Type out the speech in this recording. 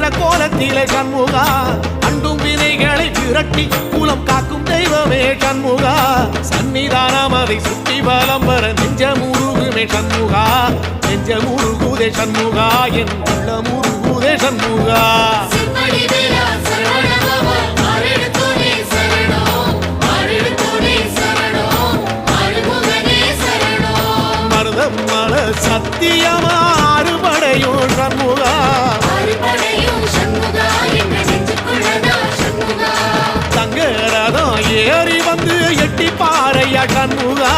நின்ற கோலத்திலே சண்முகா அண்டும் வினைகளை விரட்டி குலம் காக்கும் தெய்வமே சண்முகா சன்னிதானம் அதை சுற்றி பலம் வர நெஞ்சமுருகுமே சண்முகா நெஞ்சமுருகுதே சண்முகா என் உள்ளமுருகுதே சண்முகா மருதமல சத்தியமா அறுபடையும் சண்முகா தங்க ரதம் ஏறி வந்து எட்டி பாறையா சண்முகா